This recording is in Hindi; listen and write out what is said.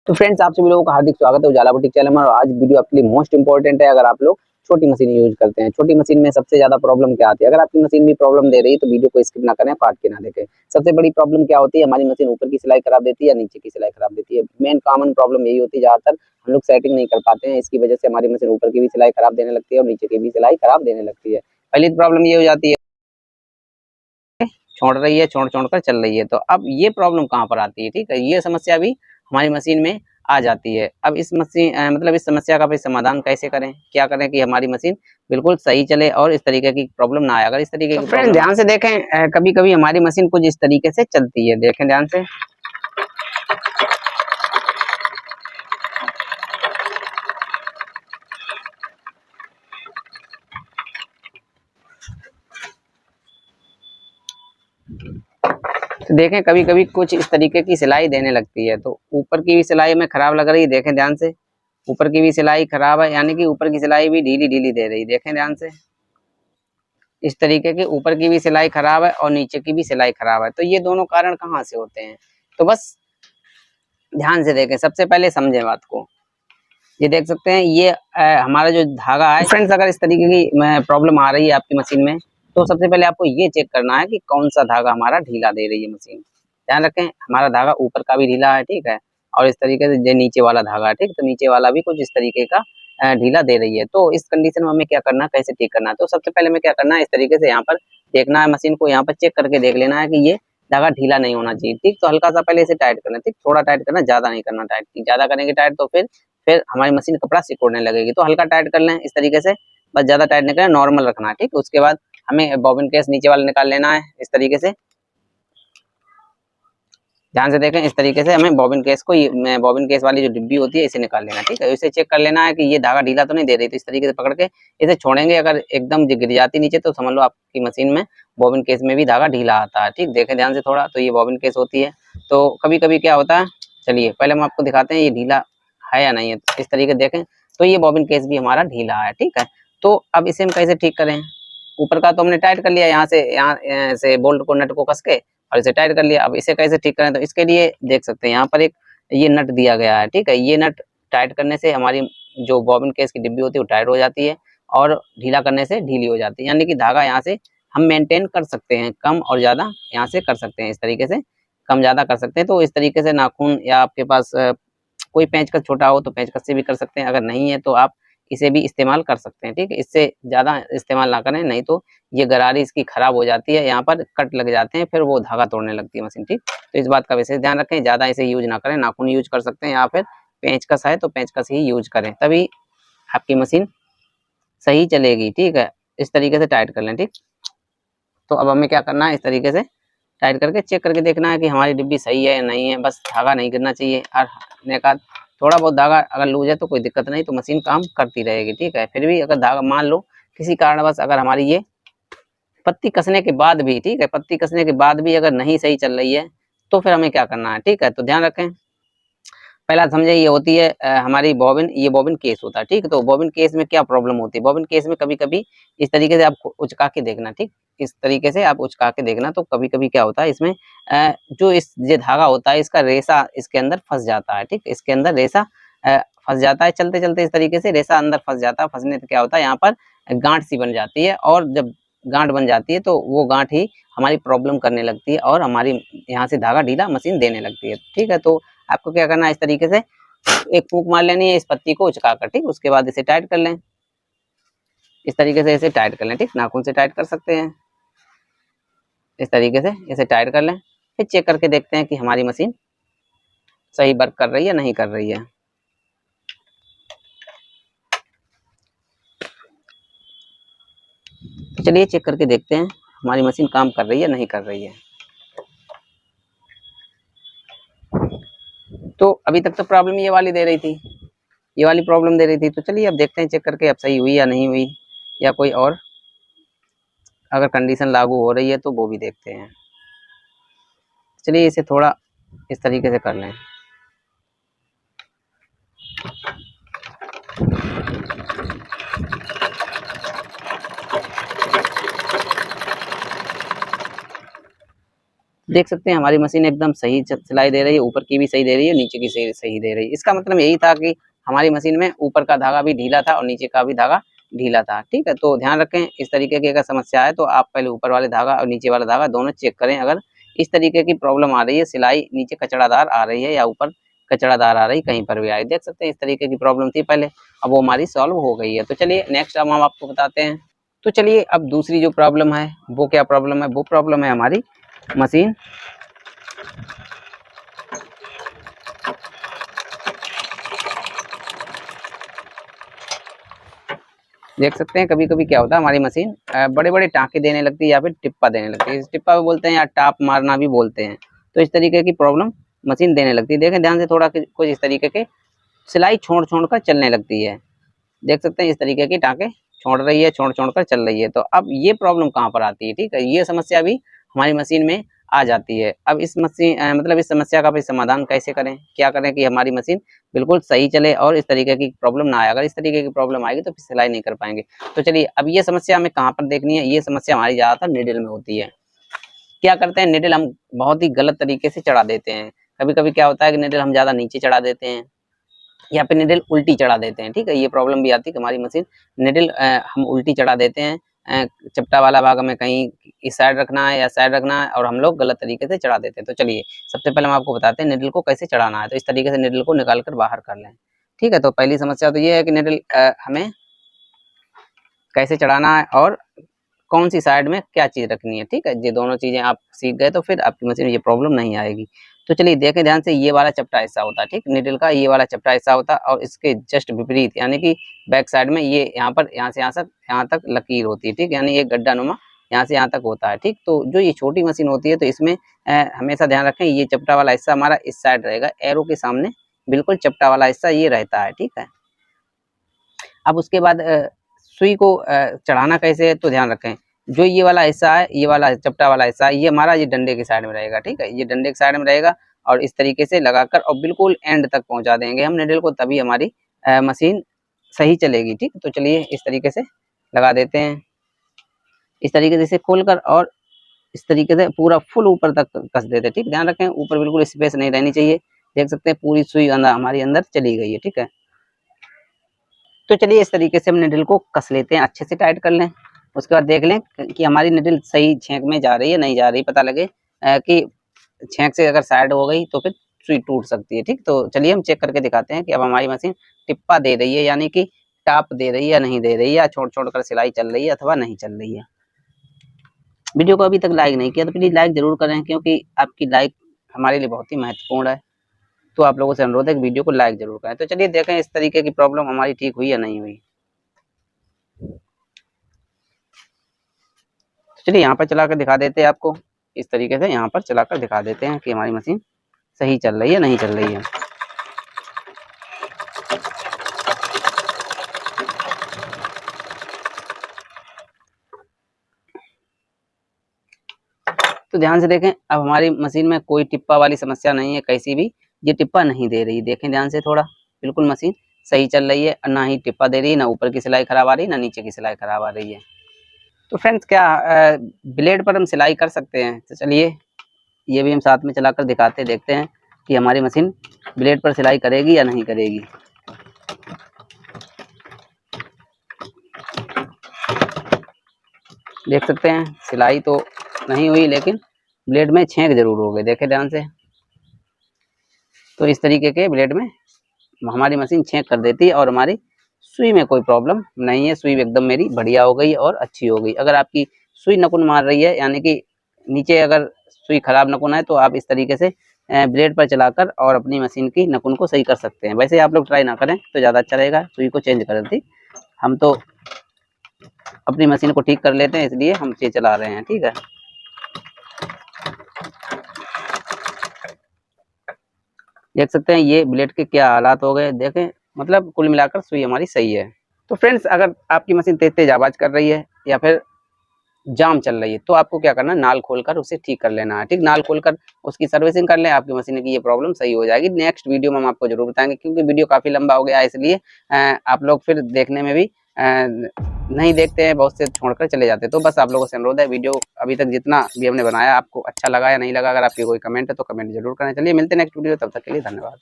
तो फ्रेंड्स, आप सभी लोगों का हार्दिक स्वागत है उजाला बुटीक चैनल में। और आज वीडियो आपके लिए मोस्ट इंपॉर्टेंट है। अगर आप लोग छोटी मशीन यूज करते हैं, छोटी मशीन में सबसे ज्यादा प्रॉब्लम क्या आती है? अगर आपकी मशीन भी प्रॉब्लम दे रही है तो वीडियो को स्किप ना करें, काट के ना देखें। सबसे बड़ी प्रॉब्लम क्या होती है? हमारी मशीन ऊपर की सिलाई खराब देती है या नीचे की सिलाई खराब देती है। मेन कॉमन प्रॉब्लम यही होती है। ज्यादातर हम लोग सेटिंग नहीं कर पाते हैं, इसकी वजह से हमारी मशीन ऊपर की भी सिलाई खराब देने लगती है और नीचे की भी सिलाई खराब देने लगती है। पहली प्रॉब्लम ये हो जाती है, छोड़ रही है, छोड़ छोड़ कर चल रही है। तो अब ये प्रॉब्लम कहाँ पर आती है? ठीक है, ये समस्या भी हमारी मशीन में आ जाती है। अब इस मशीन मतलब इस समस्या का फिर समाधान कैसे करें, क्या करें कि हमारी मशीन बिल्कुल सही चले और इस तरीके की प्रॉब्लम ना आए? अगर इस तरीके की फ्रेंड ध्यान से देखें, कभी कभी हमारी मशीन कुछ इस तरीके से चलती है। देखें ध्यान से, तो देखें कभी कभी कुछ इस तरीके की सिलाई देने लगती है। तो ऊपर की भी सिलाई में खराब लग रही है। देखें ध्यान से, ऊपर की भी सिलाई खराब है, यानी कि ऊपर की सिलाई भी ढीली ढीली दे रही है। देखें ध्यान से, इस तरीके की ऊपर की भी सिलाई खराब है और नीचे की भी सिलाई खराब है। तो ये दोनों कारण कहाँ से होते हैं? तो बस ध्यान से देखें, सबसे पहले समझें बात को। ये देख सकते हैं, ये हमारा जो धागा है फ्रेंड्स, अगर इस तरीके की प्रॉब्लम आ रही है आपकी मशीन में, तो सबसे पहले आपको ये चेक करना है कि कौन सा धागा हमारा ढीला दे रही है मशीन। ध्यान रखें, हमारा धागा ऊपर का भी ढीला है, ठीक है, और इस तरीके से जो नीचे वाला धागा है, ठीक, तो नीचे वाला भी कुछ इस तरीके का ढीला दे रही है। तो इस कंडीशन में हमें क्या करना है, कैसे ठीक करना है? तो सबसे पहले हमें क्या करना है, इस तरीके से यहाँ पर देखना है मशीन को, यहाँ पर चेक करके देख लेना है कि ये धागा ढीला नहीं होना चाहिए। ठीक, तो हल्का सा पहले इसे टाइट करना, ठीक, थोड़ा टाइट करना, ज्यादा नहीं करना टाइट। ज्यादा करेंगे टाइट तो फिर हमारी मशीन कपड़ा सिकुड़ने लगेगी। तो हल्का टाइट कर लें इस तरीके से, बस ज्यादा टाइट नहीं करना, नॉर्मल रखना है। ठीक, उसके बाद हमें बॉबिन केस नीचे वाला निकाल लेना है इस तरीके से। ध्यान से देखें, इस तरीके से हमें बॉबिन केस को, बॉबिन केस वाली जो डिब्बी होती है इसे निकाल लेना। ठीक है, इसे चेक कर लेना है कि ये धागा ढीला तो नहीं दे रही। तो इस तरीके से पकड़ के इसे छोड़ेंगे, अगर एकदम गिर जाती नीचे तो समझ लो आपकी मशीन में बॉबिन केस में भी धागा ढीला आता है। ठीक, देखें ध्यान से थोड़ा, तो ये बॉबिन केस होती है। तो कभी कभी क्या होता है, चलिए पहले हम आपको दिखाते हैं ये ढीला है या नहीं है। इस तरीके देखें, तो ये बॉबिन केस भी हमारा ढीला है। ठीक है, तो अब इसे हम कैसे ठीक करें? ऊपर का तो हमने टाइट कर लिया, यहाँ से बोल्ट को, नट को कस के, और इसे टाइट कर लिया। अब इसे कैसे ठीक करें? तो इसके लिए देख सकते हैं यहाँ पर एक ये नट दिया गया है। ठीक है, ये नट टाइट करने से हमारी जो बॉबिन केस की डिब्बी होती है वो टाइट हो जाती है, और ढीला करने से ढीली हो जाती है। यानी कि धागा यहाँ से हम मेंटेन कर सकते हैं, कम और ज्यादा यहाँ से कर सकते हैं, इस तरीके से कम ज्यादा कर सकते हैं। तो इस तरीके से नाखून या आपके पास कोई पेंचकस छोटा हो तो पेंचकस से भी कर सकते हैं, अगर नहीं है तो आप इसे भी इस्तेमाल कर सकते हैं। ठीक है, इससे ज्यादा इस्तेमाल ना करें, नहीं तो ये गरारी इसकी खराब हो जाती है, यहाँ पर कट लग जाते हैं, फिर वो धागा तोड़ने लगती है मशीन। ठीक, तो इस बात का विशेष ध्यान रखें, ज्यादा इसे यूज ना करें। नाखून यूज कर सकते हैं या फिर पेंचकस है तो पेंचकस ही यूज करें, तभी आपकी मशीन सही चलेगी। ठीक है, इस तरीके से टाइट कर लें। ठीक, तो अब हमें क्या करना है, इस तरीके से टाइट करके चेक करके देखना है कि हमारी डिब्बी सही है या नहीं है। बस धागा नहीं गिरना चाहिए, और थोड़ा बहुत धागा अगर लूज है तो कोई दिक्कत नहीं, तो मशीन काम करती रहेगी। ठीक है, फिर भी अगर धागा मान लो किसी कारणवश अगर हमारी ये पत्ती कसने के बाद भी, ठीक है, पत्ती कसने के बाद भी अगर नहीं सही चल रही है, तो फिर हमें क्या करना है? ठीक है, तो ध्यान रखें, पहला समझे, ये होती है हमारी बॉबिन, ये बॉबिन केस होता है। ठीक है, तो बॉबिन केस में क्या प्रॉब्लम होती है? बॉबिन केस में कभी कभी इस तरीके से आप उचका के देखना। ठीक, इस तरीके से आप उचका के देखना, तो कभी कभी क्या होता है इसमें जो इस ये धागा होता है इसका रेसा इसके अंदर फंस जाता है। ठीक, इसके अंदर रेसा फंस जाता है, चलते चलते इस तरीके से रेसा अंदर फंस जाता है। फंसने से क्या होता है, यहाँ पर गांठ सी बन जाती है, और जब गांठ बन जाती है तो वो गांठ ही हमारी प्रॉब्लम करने लगती है, और हमारी यहाँ से धागा ढीला मशीन देने लगती है। ठीक है, तो आपको क्या करना है, इस तरीके से एक फूंक मार लेनी है इस पत्ती को उचका कर। ठीक, उसके बाद इसे टाइट कर लें, इस तरीके से इसे टाइट कर लें। ठीक, नाखून से टाइट कर सकते हैं, इस तरीके से इसे टाइट कर लें। फिर चेक करके देखते हैं कि हमारी मशीन सही वर्क कर रही है नहीं कर रही है। तो चलिए चेक करके देखते हैं हमारी मशीन काम कर रही है नहीं कर रही है। तो अभी तक तो प्रॉब्लम ये वाली दे रही थी, ये वाली प्रॉब्लम दे रही थी। तो चलिए अब देखते हैं चेक करके अब सही हुई या नहीं हुई, या कोई और अगर कंडीशन लागू हो रही है तो वो भी देखते हैं। चलिए इसे थोड़ा इस तरीके से कर लें। देख सकते हैं हमारी मशीन एकदम सही सिलाई दे रही है, ऊपर की भी सही दे रही है, नीचे की सही दे रही है। इसका मतलब यही था कि हमारी मशीन में ऊपर का धागा भी ढीला था और नीचे का भी धागा ढीला था। ठीक है, तो ध्यान रखें इस तरीके की अगर समस्या है तो आप पहले ऊपर वाले धागा और नीचे वाला धागा दोनों चेक करें। अगर इस तरीके की प्रॉब्लम आ रही है, सिलाई नीचे कचड़ादार आ रही है या ऊपर कचड़ादार आ रही, कहीं पर भी आई, देख सकते हैं इस तरीके की प्रॉब्लम थी पहले, अब वो हमारी सॉल्व हो गई है। तो चलिए नेक्स्ट हम आपको बताते हैं। तो चलिए अब दूसरी जो प्रॉब्लम है वो क्या प्रॉब्लम है, वो प्रॉब्लम है हमारी मशीन देख सकते हैं कभी कभी क्या होता है हमारी मशीन बड़े बड़े टाँके देने लगती है या फिर टिप्पा देने लगती है। इस टिप्पा भी बोलते हैं या टाप मारना भी बोलते हैं। तो इस तरीके की प्रॉब्लम मशीन देने लगती है। देखें ध्यान से थोड़ा कुछ इस तरीके के सिलाई छोड़ छोड़ कर चलने लगती है। देख सकते हैं इस तरीके की टाँके छोड़ रही है, छोड़ छोड़ कर चल रही है। तो अब ये प्रॉब्लम कहाँ पर आती है, ठीक है, ये समस्या भी हमारी मशीन में आ जाती है। अब इस मशीन मतलब इस समस्या का भी समाधान कैसे करें, क्या करें कि हमारी मशीन बिल्कुल सही चले और इस तरीके की प्रॉब्लम ना आए। अगर इस तरीके की प्रॉब्लम आएगी तो फिर सिलाई नहीं कर पाएंगे। तो चलिए अब ये समस्या हमें कहाँ पर देखनी है, ये समस्या हमारी ज़्यादातर निडल में होती है। क्या करते हैं, निडल हम बहुत ही गलत तरीके से चढ़ा देते हैं। कभी कभी क्या होता है कि निडल हम ज़्यादा नीचे चढ़ा देते हैं या फिर निडल उल्टी चढ़ा देते हैं। ठीक है, ये प्रॉब्लम भी आती है कि हमारी मशीन निडल हम उल्टी चढ़ा देते हैं। चपटा वाला भाग हमें कहीं इस साइड रखना है या साइड रखना है और हम लोग गलत तरीके से चढ़ा देते हैं। तो चलिए सबसे पहले हम आपको बताते हैं निडल को कैसे चढ़ाना है। तो इस तरीके से निडल को निकाल कर बाहर कर लें। ठीक है, तो पहली समस्या तो ये है कि निडल हमें कैसे चढ़ाना है और कौन सी साइड में क्या चीज़ रखनी है। ठीक है, ये दोनों चीज़ें आप सीख गए तो फिर आपकी मशीन में ये प्रॉब्लम नहीं आएगी। तो चलिए देखें ध्यान से, ये वाला चपटा हिस्सा होता है, ठीक, निडल का ये वाला चपटा हिस्सा होता है और इसके जस्ट विपरीत यानी कि बैक साइड में ये यहाँ पर यहाँ से यहाँ तक लकीर होती है। ठीक, यानी एक गड्ढा नुमा यहाँ से यहाँ तक होता है। ठीक, तो जो ये छोटी मशीन होती है तो इसमें हमेशा ध्यान रखें ये चपटा वाला हिस्सा हमारा इस साइड रहेगा, एरो के सामने बिल्कुल चपटा वाला हिस्सा ये रहता है। ठीक है, अब उसके बाद सुई को चढ़ाना कैसे है तो ध्यान रखें, जो ये वाला हिस्सा है, ये वाला चपटा वाला हिस्सा, ये हमारा ये डंडे के साइड में रहेगा। ठीक है, ये डंडे के साइड में रहेगा और इस तरीके से लगाकर और बिल्कुल एंड तक पहुंचा देंगे हम निडल को, तभी हमारी मशीन सही चलेगी। ठीक, तो चलिए इस तरीके से लगा देते हैं, इस तरीके से खोलकर और इस तरीके से पूरा फुल ऊपर तक कस देते हैं। ठीक, ध्यान रखें ऊपर बिल्कुल स्पेस नहीं रहनी चाहिए। देख सकते हैं पूरी सुई हमारी अंदर चली गई है। ठीक है, तो चलिए इस तरीके से हम निडल को कस लेते हैं, अच्छे से टाइट कर लें। उसके बाद देख लें कि हमारी निडल सही छेंक में जा रही है नहीं जा रही, पता लगे कि छेंक से अगर साइड हो गई तो फिर सुई टूट सकती है। ठीक, तो चलिए हम चेक करके दिखाते हैं कि अब हमारी मशीन टिप्पा दे रही है यानी कि टाप दे रही है या नहीं दे रही है, या छोड़ छोड़ कर सिलाई चल रही है अथवा नहीं चल रही है। वीडियो को अभी तक लाइक नहीं किया तो प्लीज लाइक जरूर करें, क्योंकि आपकी लाइक हमारे लिए बहुत ही महत्वपूर्ण है। तो आप लोगों से अनुरोध है कि वीडियो को लाइक जरूर करें। तो चलिए देखें इस तरीके की प्रॉब्लम हमारी ठीक हुई या नहीं हुई। चलिए यहाँ पर चलाकर दिखा देते हैं आपको, इस तरीके से यहाँ पर चलाकर दिखा देते हैं कि हमारी मशीन सही चल रही है नहीं चल रही है। तो ध्यान से देखें, अब हमारी मशीन में कोई टिप्पा वाली समस्या नहीं है, कैसी भी ये टिप्पा नहीं दे रही। देखें ध्यान से थोड़ा, बिल्कुल मशीन सही चल रही है, ना ही टिप्पा दे रही है, ना ऊपर की सिलाई खराब आ रही है, ना नीचे की सिलाई खराब आ रही है। तो फ्रेंड्स क्या ब्लेड पर हम सिलाई कर सकते हैं? तो चलिए ये भी हम साथ में चलाकर दिखाते देखते हैं कि हमारी मशीन ब्लेड पर सिलाई करेगी या नहीं करेगी। देख सकते हैं सिलाई तो नहीं हुई लेकिन ब्लेड में छेंक जरूर हो गए, देखें ध्यान से। तो इस तरीके के ब्लेड में हमारी मशीन छेंक कर देती है और हमारी सुई में कोई प्रॉब्लम नहीं है, सुई एकदम मेरी बढ़िया हो गई और अच्छी हो गई। अगर आपकी सुई नकुन मार रही है यानी कि नीचे अगर सुई खराब नकुन है तो आप इस तरीके से ब्लेड पर चलाकर और अपनी मशीन की नकुन को सही कर सकते हैं। वैसे आप लोग ट्राई ना करें तो ज़्यादा अच्छा रहेगा, सुई को चेंज कर दी। हम तो अपनी मशीन को ठीक कर लेते हैं इसलिए हम ये चला रहे हैं। ठीक है, देख सकते हैं ये ब्लेड के क्या हालात हो गए। देखें मतलब कुल मिलाकर सुई हमारी सही है। तो फ्रेंड्स अगर आपकी मशीन तेज तेज आवाज़ कर रही है या फिर जाम चल रही है तो आपको क्या करना है, नाल खोलकर उसे ठीक कर लेना है। ठीक, नाल खोलकर उसकी सर्विसिंग कर लें, आपकी मशीन की ये प्रॉब्लम सही हो जाएगी। नेक्स्ट वीडियो में हम आपको जरूर बताएंगे, क्योंकि वीडियो काफ़ी लंबा हो गया है इसलिए आप लोग फिर देखने में भी नहीं देखते हैं, बहुत से छोड़कर चले जाते हैं। तो बस आप लोगों से अनुरोध है, वीडियो अभी तक जितना भी हमने बनाया आपको अच्छा लगा या नहीं लगा, अगर आपकी कोई कमेंट है तो कमेंट जरूर करें। चलिए मिलते हैं नेक्स्ट वीडियो, तब तक के लिए धन्यवाद।